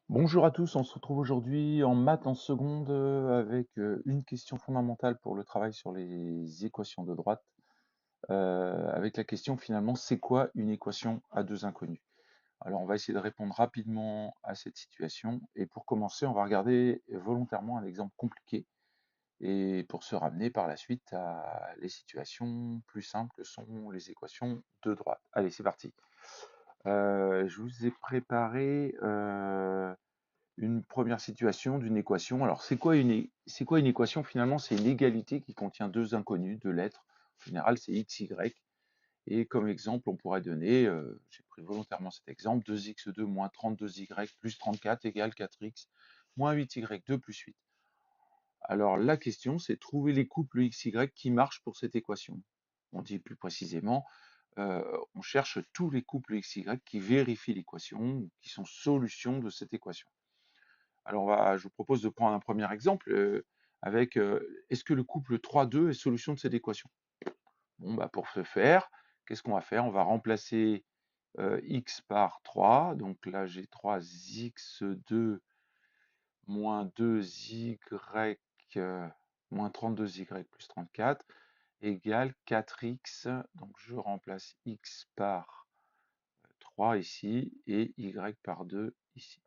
Bonjour à tous, on se retrouve aujourd'hui en maths en seconde avec une question fondamentale pour le travail sur les équations de droite, avec la question finalement c'est quoi une équation à deux inconnus? Alors on va essayer de répondre rapidement à cette situation et pour commencer on va regarder volontairement un exemple compliqué et pour se ramener par la suite à les situations plus simples que sont les équations de droite. Allez c'est parti. Je vous ai préparé une première situation d'une équation. Alors, c'est quoi une équation finalement? C'est une égalité qui contient deux inconnus, deux lettres. En général, c'est x, y. Et comme exemple, on pourrait donner, j'ai pris volontairement cet exemple, 2x2 moins 32y plus 34 égale 4x moins 8y2 plus 8. Alors, la question, c'est trouver les couples xy qui marchent pour cette équation. On dit plus précisément, on cherche tous les couples xy qui vérifient l'équation, qui sont solutions de cette équation. Alors je vous propose de prendre un premier exemple avec est-ce que le couple 3,2 est solution de cette équation? Bon, bah, pour ce faire, qu'est-ce qu'on va faire? On va remplacer x par 3. Donc là, j'ai 3x2 moins 2y moins 32y plus 34 égale 4x. Donc je remplace x par 3 ici et y par 2 ici.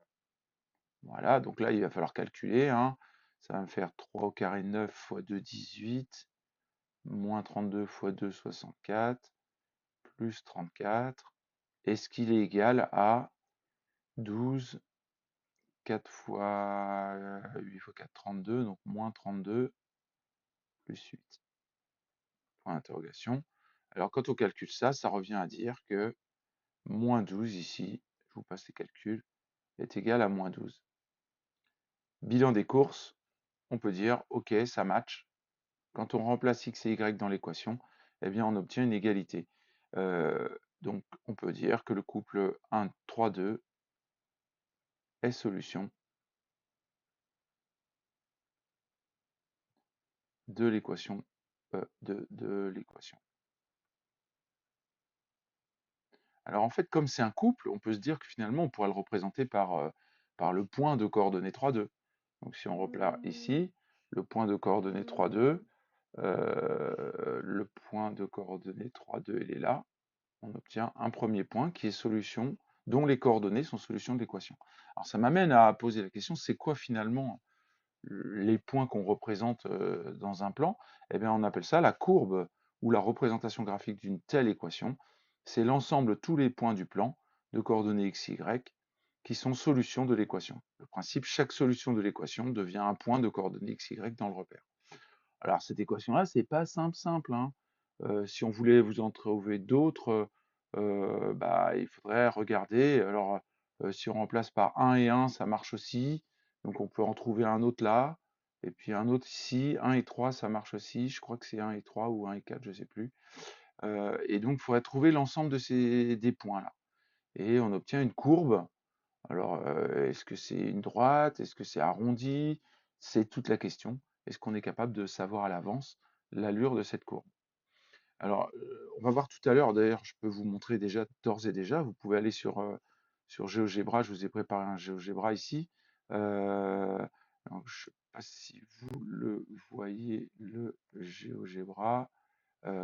Voilà, donc là, il va falloir calculer, hein. Ça va me faire 3 au carré 9 fois 2, 18, moins 32 fois 2, 64, plus 34. Est-ce qu'il est égal à 12, 4 fois 8 fois 4, 32, donc moins 32, plus 8. Point d'interrogation. Alors, quand on calcule ça, ça revient à dire que moins 12 ici, je vous passe les calculs, est égal à moins 12. Bilan des courses, on peut dire, ok, ça match. Quand on remplace x et y dans l'équation, eh bien, on obtient une égalité. Donc, on peut dire que le couple 1, 3, 2 est solution de l'équation. De l'équation. Alors, en fait, comme c'est un couple, on peut se dire que finalement, on pourrait le représenter par le point de coordonnées 3, 2. Donc, si on replace ici, le point de coordonnées 3, 2, le point de coordonnées 3, 2, il est là. On obtient un premier point qui est solution, dont les coordonnées sont solution de l'équation. Alors ça m'amène à poser la question, c'est quoi finalement les points qu'on représente dans un plan? Eh bien on appelle ça la courbe ou la représentation graphique d'une telle équation. C'est l'ensemble de tous les points du plan de coordonnées x, y qui sont solutions de l'équation. Le principe, chaque solution de l'équation devient un point de coordonnées x, y dans le repère. Alors cette équation-là, c'est pas simple, hein. Si on voulait vous en trouver d'autres, bah, il faudrait regarder. Alors, si on remplace par 1 et 1, ça marche aussi. Donc on peut en trouver un autre là, et puis un autre ici. 1 et 3, ça marche aussi. Je crois que c'est 1 et 3 ou 1 et 4, je sais plus. Et donc il faudrait trouver l'ensemble de des points-là. Et on obtient une courbe. Alors, est-ce que c'est une droite? Est-ce que c'est arrondi? C'est toute la question. Est-ce qu'on est capable de savoir à l'avance l'allure de cette courbe? Alors, on va voir tout à l'heure, d'ailleurs, je peux vous montrer déjà, d'ores et déjà, vous pouvez aller sur GeoGebra, je vous ai préparé un GeoGebra ici. Donc, je ne sais pas si vous le voyez, le GeoGebra.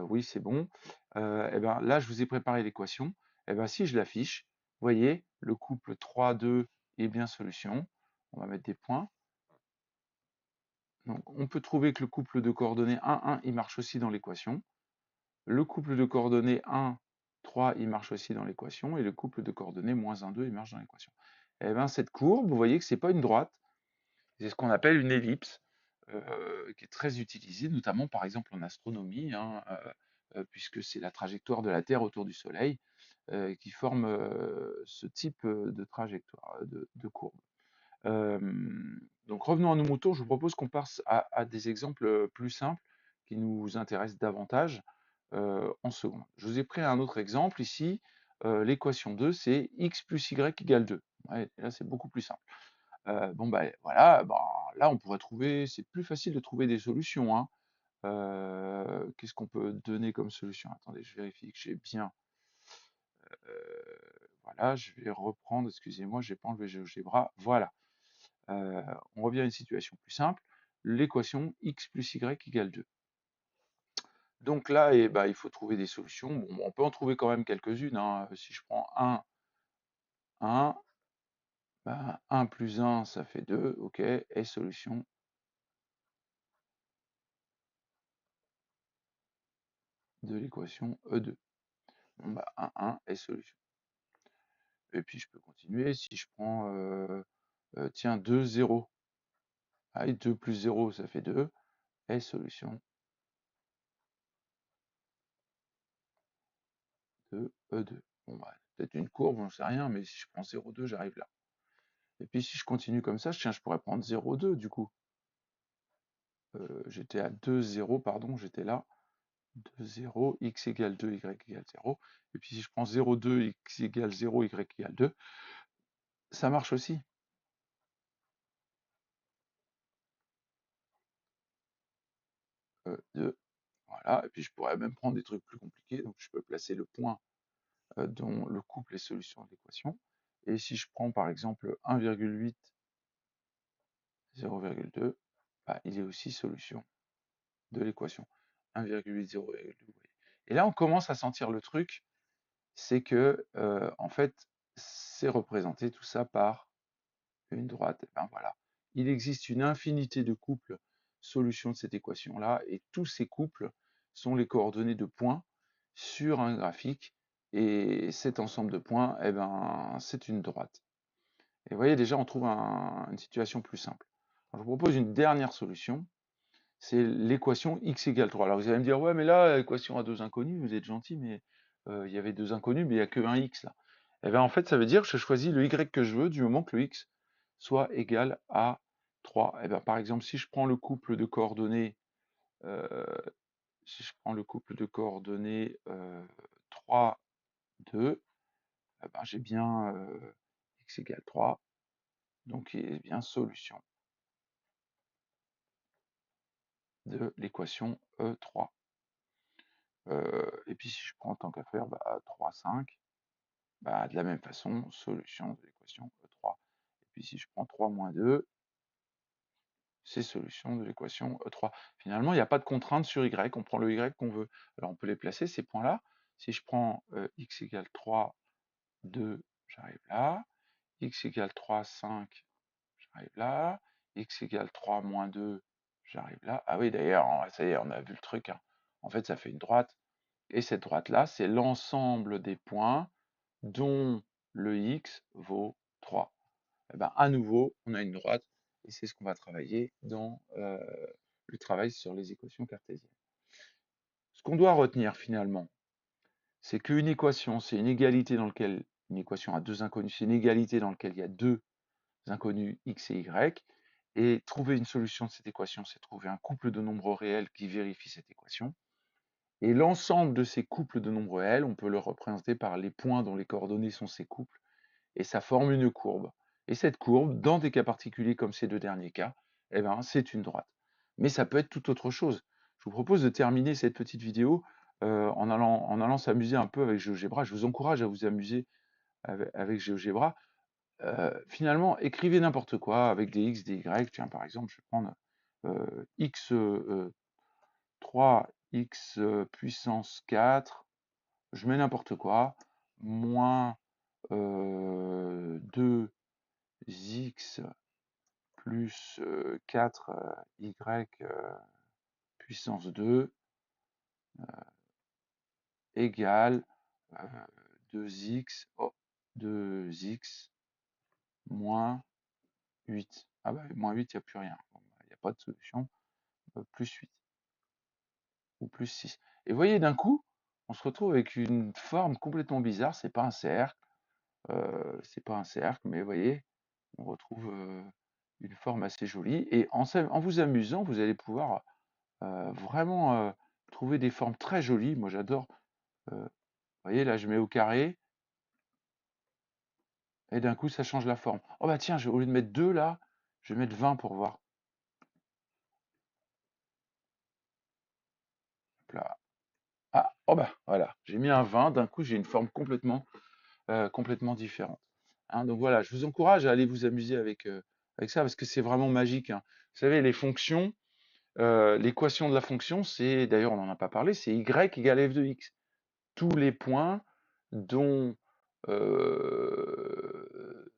Oui, c'est bon. Et ben, là, je vous ai préparé l'équation. Et ben, si je l'affiche, vous voyez, le couple 3, 2 est bien solution. On va mettre des points. Donc, on peut trouver que le couple de coordonnées 1, 1, il marche aussi dans l'équation. Le couple de coordonnées 1, 3, il marche aussi dans l'équation. Et le couple de coordonnées moins 1, 2, il marche dans l'équation. Et bien, cette courbe, vous voyez que ce n'est pas une droite. C'est ce qu'on appelle une ellipse, qui est très utilisée, notamment par exemple en astronomie, hein, puisque c'est la trajectoire de la Terre autour du Soleil qui forme ce type de trajectoire, de courbe. Donc revenons à nos moutons, je vous propose qu'on passe à des exemples plus simples qui nous intéressent davantage en seconde. Je vous ai pris un autre exemple ici, l'équation 2, c'est x plus y égale 2. Ouais, là c'est beaucoup plus simple. Bon bah voilà, bah, là on pourrait trouver, c'est plus facile de trouver des solutions, hein. Qu'est-ce qu'on peut donner comme solution? Attendez, je vérifie que j'ai bien. Voilà, je vais reprendre, excusez-moi, j'ai pas enlevé GeoGebra. Voilà. On revient à une situation plus simple. L'équation x plus y égale 2. Donc là, il faut trouver des solutions. Bon, on peut en trouver quand même quelques-unes, hein. Si je prends 1, 1, 1 plus 1, ça fait 2, ok, et solution de l'équation E2. Bon, 1, 1 et solution. Et puis je peux continuer. Si je prends, tiens, 2, 0. Ah, et 2 plus 0, ça fait 2, et solution de E2. Bon, peut-être une courbe, j'en sais rien, mais si je prends 0,2, j'arrive là. Et puis si je continue comme ça, tiens, je pourrais prendre 0,2 du coup. J'étais à 2, 0, pardon, j'étais là. 2, 0, x égale 2, y égale 0. Et puis si je prends 0,2, x égale 0, y égale 2, ça marche aussi. Voilà, et puis je pourrais même prendre des trucs plus compliqués, donc je peux placer le point dont le couple est solution de l'équation. Et si je prends par exemple 1,8, 0,2, il est aussi solution de l'équation. 1,8, 0,2. Et là, on commence à sentir le truc, c'est que, en fait, c'est représenté tout ça par une droite. Et ben voilà. Il existe une infinité de couples solutions de cette équation-là, et tous ces couples sont les coordonnées de points sur un graphique, et cet ensemble de points, eh ben, c'est une droite. Et vous voyez, déjà, on trouve une situation plus simple. Alors, je vous propose une dernière solution, c'est l'équation x égale 3. Alors vous allez me dire, ouais, mais là, l'équation à deux inconnus, vous êtes gentil, mais il y avait deux inconnus, mais il n'y a que un x là. Et bien en fait, ça veut dire que je choisis le y que je veux du moment que le x soit égal à 3. Et bien par exemple, si je prends le couple de coordonnées, euh, si je prends le couple de coordonnées 3, 2, eh ben, j'ai bien x égale 3, donc il est bien solution de l'équation E3. Et puis si je prends tant qu'à faire 3, 5, de la même façon, solution de l'équation E3. Et puis si je prends 3 moins 2, c'est solution de l'équation E3. Finalement, il n'y a pas de contrainte sur Y, on prend le Y qu'on veut. Alors on peut les placer, ces points-là. Si je prends x égale 3, 2, j'arrive là. X égale 3, 5, j'arrive là. X égale 3 moins 2, j'arrive là. Ah oui, d'ailleurs, ça y est, on a vu le truc, hein. En fait, ça fait une droite. Et cette droite-là, c'est l'ensemble des points dont le x vaut 3. Et ben, à nouveau, on a une droite, et c'est ce qu'on va travailler dans le travail sur les équations cartésiennes. Ce qu'on doit retenir finalement, c'est qu'une équation, c'est une égalité dans laquelle, une équation à deux inconnus, c'est une égalité dans laquelle il y a deux inconnus x et y, et trouver une solution de cette équation, c'est trouver un couple de nombres réels qui vérifie cette équation. Et l'ensemble de ces couples de nombres réels, on peut le représenter par les points dont les coordonnées sont ces couples, et ça forme une courbe. Et cette courbe, dans des cas particuliers comme ces deux derniers cas, eh ben, c'est une droite. Mais ça peut être tout autre chose. Je vous propose de terminer cette petite vidéo en allant s'amuser un peu avec GeoGebra. Je vous encourage à vous amuser avec GeoGebra. Finalement, écrivez n'importe quoi avec des x, des y. Tiens, par exemple, je vais prendre x 3, x puissance 4, je mets n'importe quoi, moins 2x plus 4y puissance 2 égale 2x, 2x moins 8. Ah bah moins 8, il n'y a plus rien. Il n'y a pas de solution. Plus 8 ou plus 6. Et vous voyez, d'un coup, on se retrouve avec une forme complètement bizarre. C'est pas un cercle, mais vous voyez, on retrouve une forme assez jolie. Et en vous amusant, vous allez pouvoir vraiment trouver des formes très jolies. Moi, j'adore. Vous voyez, là, je mets au carré, et d'un coup, ça change la forme. Oh bah tiens, au lieu de mettre 2 là, je vais mettre 20 pour voir. Hop là. Ah, oh bah voilà, j'ai mis un 20, d'un coup, j'ai une forme complètement complètement différentes. Hein, donc voilà, je vous encourage à aller vous amuser avec ça parce que c'est vraiment magique, hein. Vous savez, les fonctions, l'équation de la fonction, c'est, d'ailleurs on n'en a pas parlé, c'est y égale f de x. Tous les points dont,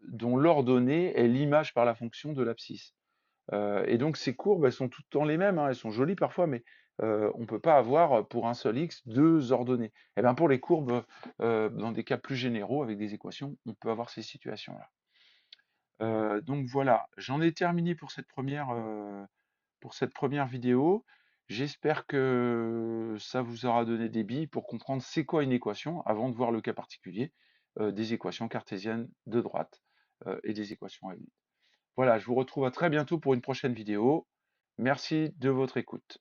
dont l'ordonnée est l'image par la fonction de l'abscisse. Et donc ces courbes, elles sont tout le temps les mêmes, hein, elles sont jolies parfois, mais on ne peut pas avoir pour un seul x deux ordonnées. Et bien pour les courbes, dans des cas plus généraux, avec des équations, on peut avoir ces situations-là. Donc voilà, j'en ai terminé pour cette première vidéo. J'espère que ça vous aura donné des billes pour comprendre c'est quoi une équation avant de voir le cas particulier des équations cartésiennes de droite et des équations à unité. Voilà, je vous retrouve à très bientôt pour une prochaine vidéo. Merci de votre écoute.